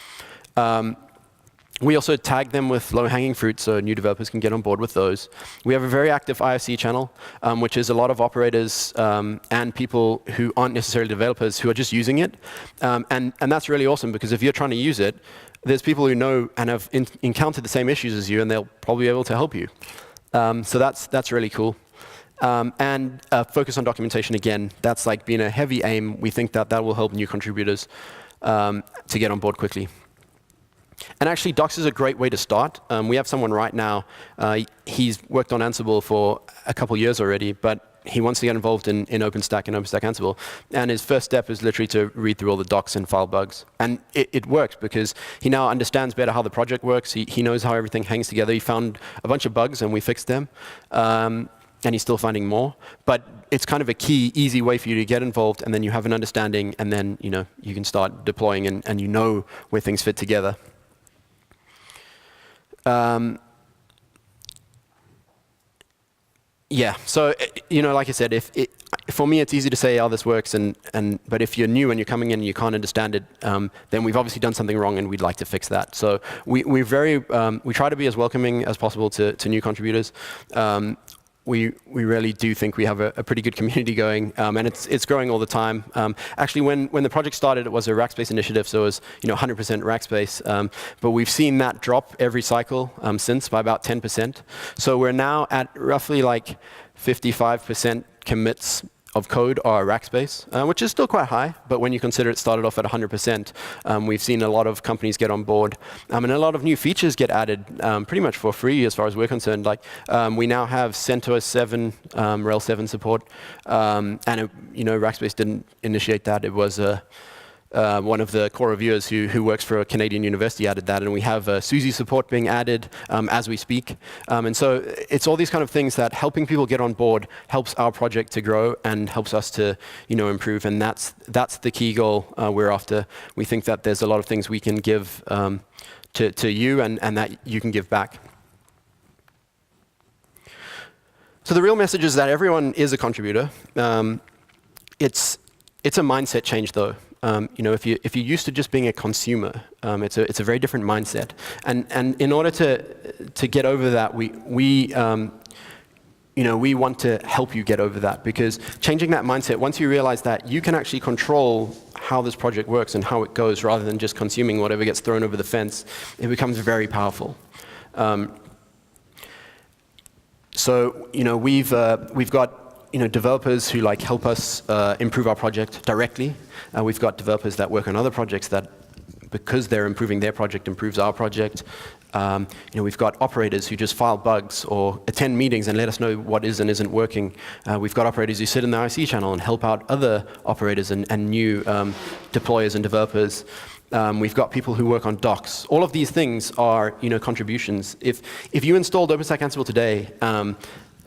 We also tag them with low-hanging fruit so new developers can get on board with those. We have a very active IRC channel, which is a lot of operators and people who aren't necessarily developers who are just using it. And that's really awesome, because if you're trying to use it, there's people who know and have encountered the same issues as you, and they'll probably be able to help you. So that's really cool. And focus on documentation again. That's like being a heavy aim. We think that will help new contributors to get on board quickly. And actually, docs is a great way to start. We have someone right now, he's worked on Ansible for a couple years already, but he wants to get involved in OpenStack and OpenStack-Ansible. And his first step is literally to read through all the docs and file bugs. And it works, because he now understands better how the project works. He knows how everything hangs together. He found a bunch of bugs, and we fixed them. And he's still finding more. But it's kind of a key, easy way for you to get involved, and then you have an understanding, and then you can start deploying, and you know where things fit together. Yeah, so like I said, for me, it's easy to say, oh, this works, but if you're new and you're coming in and you can't understand it, then we've obviously done something wrong and we'd like to fix that. So we try to be as welcoming as possible to new contributors. We really do think we have a pretty good community going, and it's growing all the time. Actually, when the project started, it was a Rackspace initiative, so it was 100% Rackspace. But we've seen that drop every cycle since by about 10%. So we're now at roughly like 55% commits of code are Rackspace, which is still quite high, but when you consider it started off at 100%, we've seen a lot of companies get on board, and a lot of new features get added pretty much for free as far as we're concerned. Like we now have CentOS 7, Rails 7 support, and Rackspace didn't initiate that. It was one of the core reviewers who works for a Canadian university added that, and we have SUSE support being added as we speak. And so it's all these kind of things that helping people get on board helps our project to grow and helps us to improve, and that's the key goal we're after. We think that there's a lot of things we can give to you and that you can give back. So the real message is that everyone is a contributor. It's a mindset change though. If you're used to just being a consumer, it's a very different mindset. And in order to get over that, we want to help you get over that, because changing that mindset, once you realize that you can actually control how this project works and how it goes, rather than just consuming whatever gets thrown over the fence, it becomes very powerful. So we've got developers who help us improve our project directly. We've got developers that work on other projects that, because they're improving their project, improves our project. We've got operators who just file bugs or attend meetings and let us know what is and isn't working. We've got operators who sit in the IC channel and help out other operators and new deployers and developers. We've got people who work on docs. All of these things are contributions. If you installed OpenStack-Ansible today,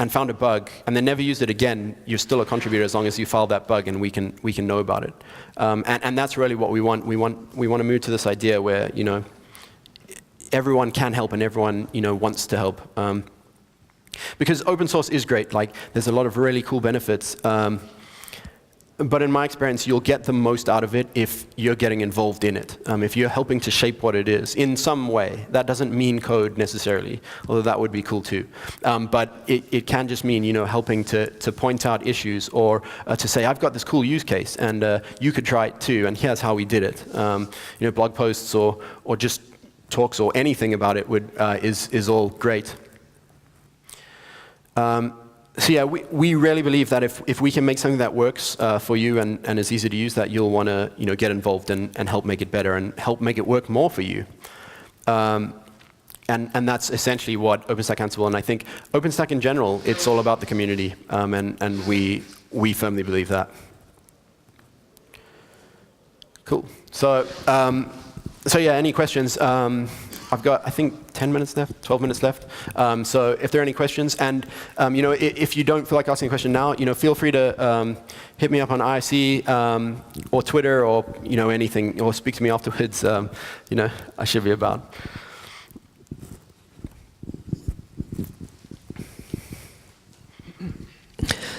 and found a bug, and then never used it again, you're still a contributor as long as you filed that bug and we can know about it. And that's really what we want. We want to move to this idea where everyone can help and everyone wants to help. Because open source is great. There's a lot of really cool benefits. But in my experience, you'll get the most out of it if you're getting involved in it. If you're helping to shape what it is in some way. That doesn't mean code necessarily, although that would be cool too. But it can just mean helping to point out issues, or to say, I've got this cool use case, and you could try it too, and here's how we did it. Blog posts or just talks or anything about it is all great. So yeah, we really believe that if we can make something that works for you and is easy to use, that you'll want to get involved and help make it better and help make it work more for you. And that's essentially what OpenStack-Ansible, and I think OpenStack in general, it's all about the community, and we firmly believe that. Cool. So yeah, any questions? I've got, I think, 10 minutes left, 12 minutes left. So if there are any questions, and if you don't feel like asking a question now, feel free to hit me up on IRC or Twitter or anything, or speak to me afterwards. I should be about.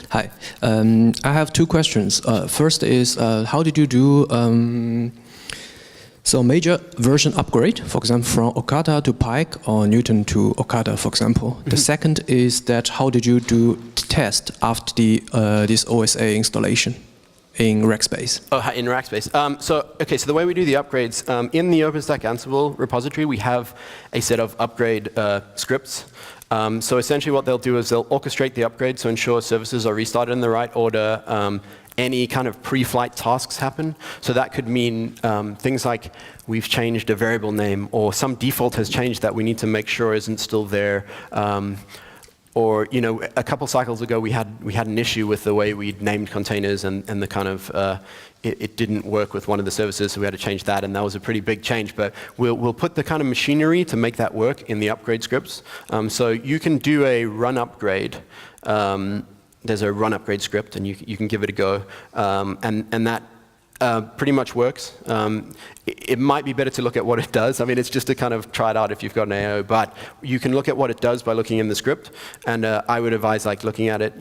Hi, I have two questions. First is, how did you do so major version upgrade, for example, from Okata to Pike or Newton to Okata, for example? Mm-hmm. The second is that how did you do test after this OSA installation in Rackspace? Oh, in Rackspace. So the way we do the upgrades, in the OpenStack-Ansible repository, we have a set of upgrade scripts. So essentially what they'll do is they'll orchestrate the upgrade to ensure services are restarted in the right order. Any kind of pre-flight tasks happen. So that could mean things like we've changed a variable name, or some default has changed that we need to make sure isn't still there. Or a couple cycles ago we had an issue with the way we'd named containers, and the kind of it didn't work with one of the services, so we had to change that, and that was a pretty big change. But we'll put the kind of machinery to make that work in the upgrade scripts. So you can do a run upgrade. There's a run upgrade script, and you can give it a go, and that pretty much works. It might be better to look at what it does. I mean, it's just to kind of try it out if you've got an AO, but you can look at what it does by looking in the script, and I would advise looking at it,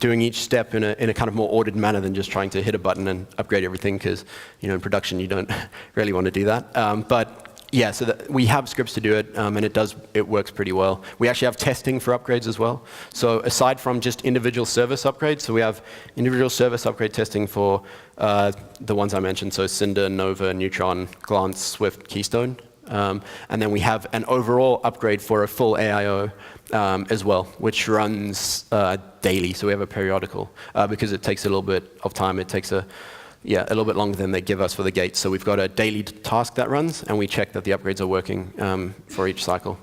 doing each step in a kind of more ordered manner than just trying to hit a button and upgrade everything, because in production you don't really want to do that. But yeah, so we have scripts to do it, and it works pretty well. We actually have testing for upgrades as well. So aside from just individual service upgrades, so we have individual service upgrade testing for the ones I mentioned, so Cinder, Nova, Neutron, Glance, Swift, Keystone. And then we have an overall upgrade for a full AIO as well, which runs daily. So we have a periodical, because it takes a little bit of time. It takes a little bit longer than they give us for the gates. So we've got a daily task that runs, and we check that the upgrades are working for each cycle.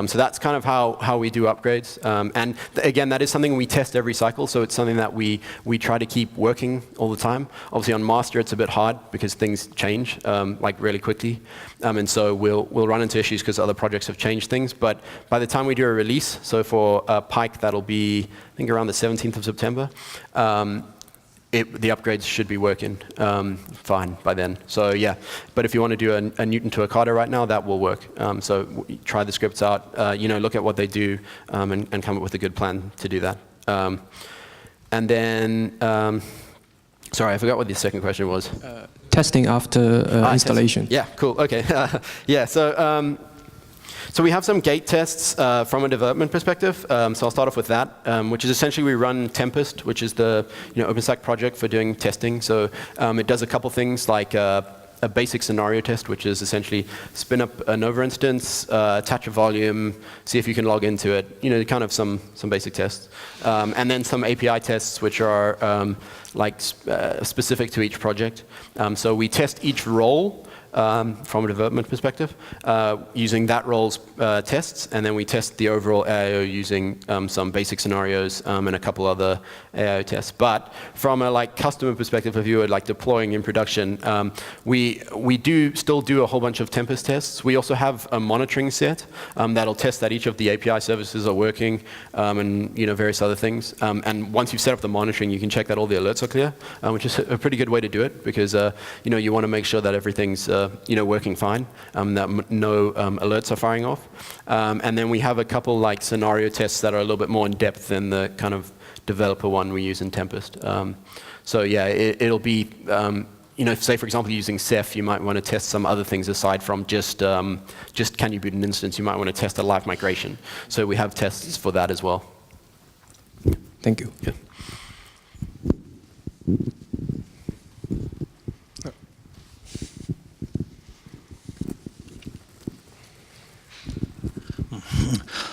So that's kind of how we do upgrades. And again, that is something we test every cycle, so it's something that we try to keep working all the time. Obviously on master it's a bit hard because things change like really quickly. And so we'll run into issues because other projects have changed things. But by the time we do a release, so for Pike that'll be, I think, around the 17th of September, the upgrades should be working fine by then. So yeah, but if you want to do a Newton to a Carter right now, that will work. So try the scripts out, look at what they do, and come up with a good plan to do that. And then, sorry, I forgot what the second question was. Testing after installation. Yeah, cool, okay. Yeah, so we have some gate tests from a development perspective. So I'll start off with that, which is essentially we run Tempest, which is the OpenStack project for doing testing. So it does a couple things like a basic scenario test, which is essentially spin up a Nova instance, attach a volume, see if you can log into it, kind of some basic tests. And then some API tests, which are specific to each project. So we test each role from a development perspective, using that role's tests, and then we test the overall AIO using some basic scenarios and a couple other AIO tests. But from a customer perspective, if you were deploying in production, we do still do a whole bunch of Tempest tests. We also have a monitoring set that'll test that each of the API services are working, and various other things. And once you've set up the monitoring, you can check that all the alerts are clear, which is a pretty good way to do it, because you want to make sure that everything's working fine, that no alerts are firing off. And then we have a couple scenario tests that are a little bit more in depth than the kind of developer one we use in Tempest. So yeah, it'll be, say for example using Ceph, you might want to test some other things aside from just can you boot an instance. You might want to test a live migration. So we have tests for that as well. Thank you. Yeah.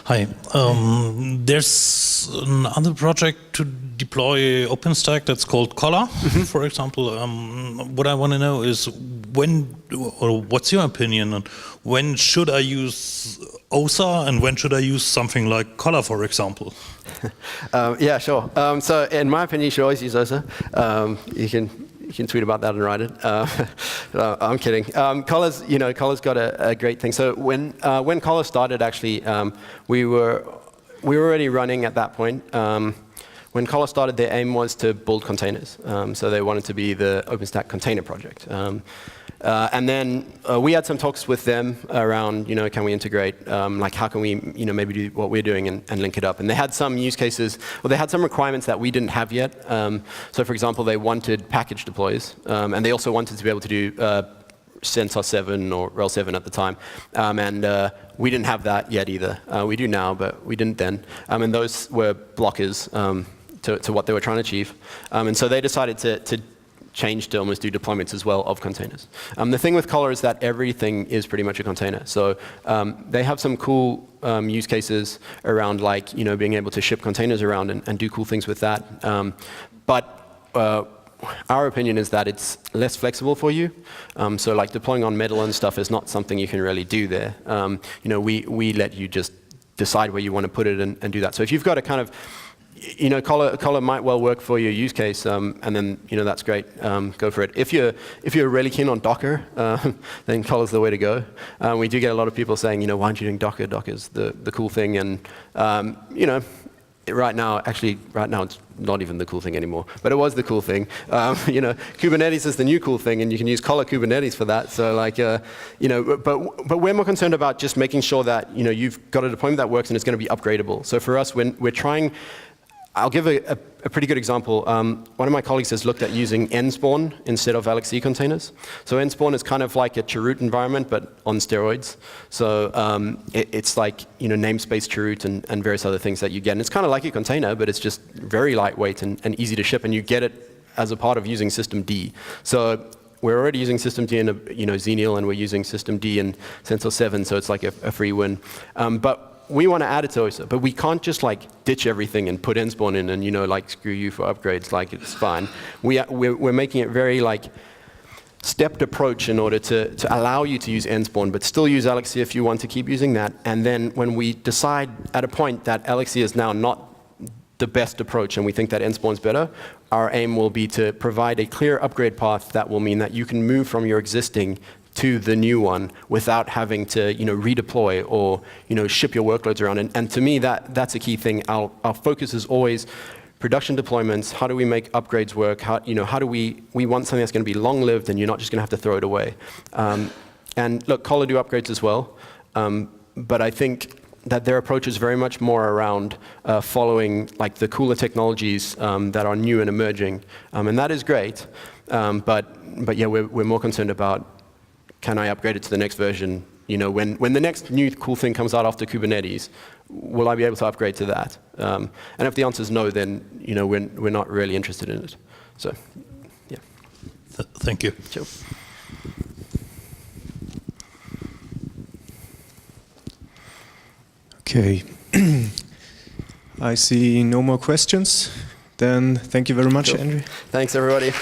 Hi. There's another project to deploy OpenStack that's called Collar, for example. What I want to know is what's your opinion on when should I use OSA and when should I use something like Collar, for example? Yeah, sure. So in my opinion, you should always use OSA. You can tweet about that and write it. I'm kidding. Collar's got a great thing. So when Collar started, actually, we were already running at that point. When Collar started, their aim was to build containers. So they wanted to be the OpenStack container project. And then we had some talks with them around, can we integrate, how can we, maybe do what we're doing and link it up. And they had some use cases, well, they had some requirements that we didn't have yet. So for example, they wanted package deploys, and they also wanted to be able to do CentOS 7 or RHEL 7 at the time. And we didn't have that yet either. We do now, but we didn't then. And those were blockers to what they were trying to achieve. And so they decided to change to almost do deployments as well of containers. The thing with Collar is that everything is pretty much a container. So they have some cool use cases around being able to ship containers around and do cool things with that. But our opinion is that it's less flexible for you. So deploying on metal and stuff is not something you can really do there. We let you just decide where you want to put it and do that. So if you've got a kind of Collar might well work for your use case, and then that's great. Go for it. If you're really keen on Docker, then Collar's the way to go. We do get a lot of people saying, why aren't you doing Docker? Docker's the cool thing, and right now it's not even the cool thing anymore, but it was the cool thing. Kubernetes is the new cool thing, and you can use Collar Kubernetes for that. So but we're more concerned about just making sure that you've got a deployment that works and it's going to be upgradable. So for us, when we're trying I'll give a pretty good example. One of my colleagues has looked at using nspawn instead of LXC containers. So nspawn is kind of like a chroot environment, but on steroids. So it's like namespace chroot and various other things that you get. And it's kind of like a container, but it's just very lightweight and easy to ship, and you get it as a part of using systemd. So we're already using systemd in Xenial, and we're using systemd in CentOS 7, so it's like a free win. But we want to add it to OSA, but we can't just like ditch everything and put nspawn in and like screw you for upgrades. Like it's fine. We're making it very like stepped approach in order to allow you to use nspawn, but still use LXC if you want to keep using that. And then when we decide at a point that LXC is now not the best approach and we think that nspawn is better, our aim will be to provide a clear upgrade path that will mean that you can move from your existing to the new one without having to redeploy or ship your workloads around. And to me, that's a key thing. Our focus is always production deployments. How do we make upgrades work? How do we want something that's going to be long-lived and you're not just going to have to throw it away. And look, Collar do upgrades as well. But I think that their approach is very much more around following like the cooler technologies that are new and emerging. And that is great. But yeah, we're more concerned about, can I upgrade it to the next version? When the next new cool thing comes out after Kubernetes, will I be able to upgrade to that? And if the answer is no, then we're not really interested in it. So, yeah. Thank you. Sure. Okay. I see no more questions. Then thank you very much, Sure. Andrew. Thanks, everybody.